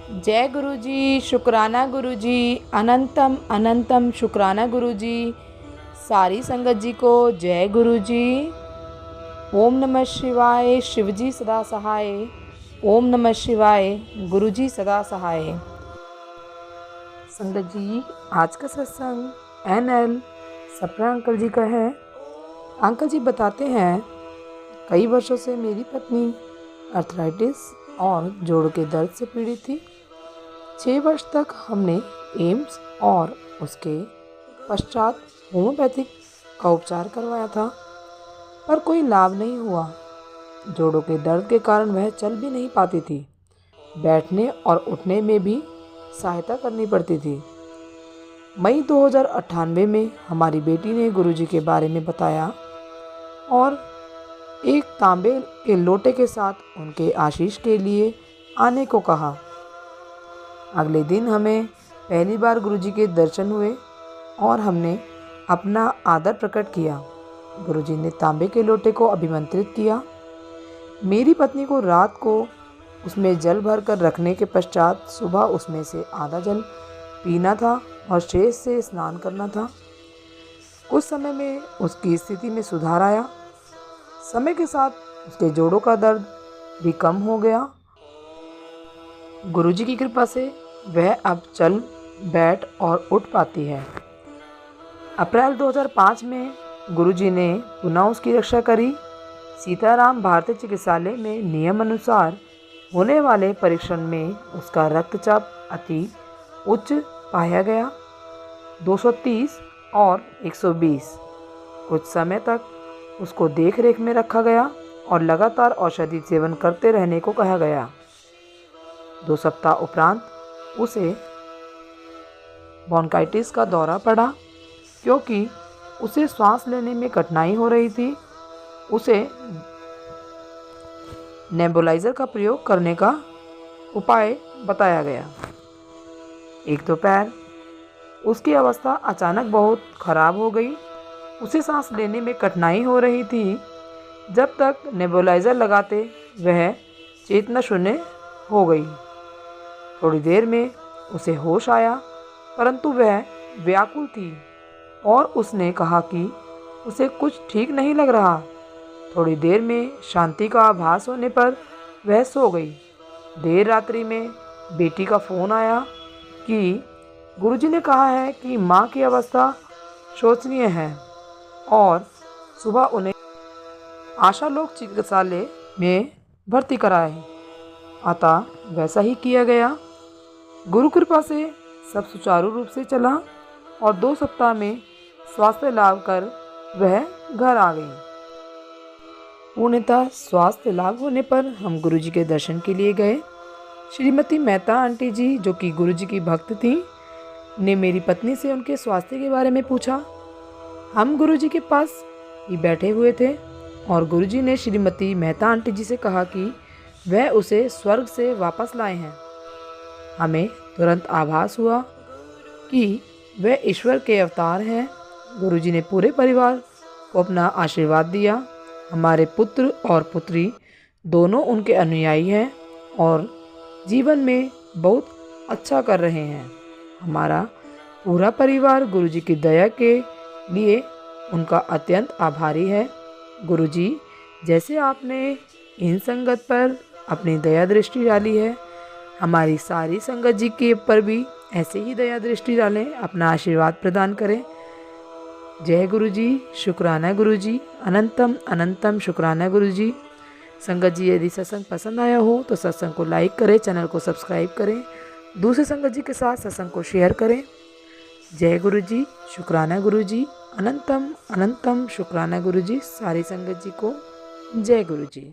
जय गुरु जी, शुक्राना गुरु जी, अनंतम अनंतम शुक्राना गुरु जी। सारी संगत जी को जय गुरु जी। ओम नमः शिवाय, शिव जी सदा सहाय। ओम नमः शिवाय, गुरु जी सदा सहाय। संगत जी, आज का सत्संग NL सप्रा अंकल जी का है। अंकल जी बताते हैं, कई वर्षों से मेरी पत्नी अर्थराइटिस और जोड़ों के दर्द से पीड़ित थी। 6 वर्ष तक हमने एम्स और उसके पश्चात होम्योपैथिक का उपचार करवाया था, पर कोई लाभ नहीं हुआ। जोड़ों के दर्द के कारण वह चल भी नहीं पाती थी। बैठने और उठने में भी सहायता करनी पड़ती थी। मई 2098 में हमारी बेटी ने गुरुजी के बारे में बताया और एक तांबे के लोटे के साथ उनके आशीष के लिए आने को कहा। अगले दिन हमें पहली बार गुरुजी के दर्शन हुए और हमने अपना आदर प्रकट किया। गुरुजी ने तांबे के लोटे को अभिमंत्रित किया। मेरी पत्नी को रात को उसमें जल भर कर रखने के पश्चात सुबह उसमें से आधा जल पीना था और शेष से स्नान करना था। कुछ समय में उसकी स्थिति में सुधार आया। समय के साथ उसके जोड़ों का दर्द भी कम हो गया। गुरुजी की कृपा से वह अब चल, बैठ और उठ पाती है। अप्रैल 2005 में गुरुजी ने पुनः उसकी रक्षा करी। सीताराम भारतीय चिकित्सालय में नियम अनुसार होने वाले परीक्षण में उसका रक्तचाप अति उच्च पाया गया, 230 और 120। कुछ समय तक उसको देख रेख में रखा गया और लगातार औषधि सेवन करते रहने को कहा गया। 2 सप्ताह उपरांत उसे ब्रोंकाइटिस का दौरा पड़ा। क्योंकि उसे सांस लेने में कठिनाई हो रही थी, उसे नेबुलाइज़र का प्रयोग करने का उपाय बताया गया। एक दोपहर उसकी अवस्था अचानक बहुत खराब हो गई। उसे सांस लेने में कठिनाई हो रही थी। जब तक नेबुलाइज़र लगाते वह चेतना शून्य हो गई। थोड़ी देर में उसे होश आया, परंतु वह व्याकुल थी और उसने कहा कि उसे कुछ ठीक नहीं लग रहा। थोड़ी देर में शांति का आभास होने पर वह सो गई। देर रात्रि में बेटी का फ़ोन आया कि गुरुजी ने कहा है कि माँ की अवस्था शोचनीय है और सुबह उन्हें आशालोक चिकित्सालय में भर्ती कराए। अतः वैसा ही किया गया। गुरु कृपा से सब सुचारू रूप से चला और 2 सप्ताह में स्वास्थ्य लाभ कर वह घर आ गई। पूर्णतः स्वास्थ्य लाभ होने पर हम गुरुजी के दर्शन के लिए गए। श्रीमती मेहता आंटी जी, जो कि गुरुजी की भक्त थी, ने मेरी पत्नी से उनके स्वास्थ्य के बारे में पूछा। हम गुरुजी के पास ही बैठे हुए थे और गुरुजी ने श्रीमती मेहता आंटी जी से कहा कि वह उसे स्वर्ग से वापस लाए हैं। हमें तुरंत आभास हुआ कि वह ईश्वर के अवतार हैं। गुरुजी ने पूरे परिवार को अपना आशीर्वाद दिया। हमारे पुत्र और पुत्री दोनों उनके अनुयायी हैं और जीवन में बहुत अच्छा कर रहे हैं। हमारा पूरा परिवार गुरुजी की दया के लिए उनका अत्यंत आभारी है। गुरुजी, जैसे आपने इन संगत पर अपनी दया दृष्टि डाली है, हमारी सारी संगत जी के ऊपर भी ऐसे ही दया दृष्टि डालें, अपना आशीर्वाद प्रदान करें। जय गुरु जी, शुक्राना गुरु जी, अनंतम अनंतम शुक्राना गुरु जी। संगत जी, यदि सत्संग पसंद आया हो तो सत्संग को लाइक करें, चैनल को सब्सक्राइब करें, दूसरे संगत जी के साथ सत्संग को शेयर करें। जय गुरु जी, शुक्राना गुरु जी, अनंतम अनंतम शुक्राना गुरु जी। सारी संगत जी को जय गुरु जी।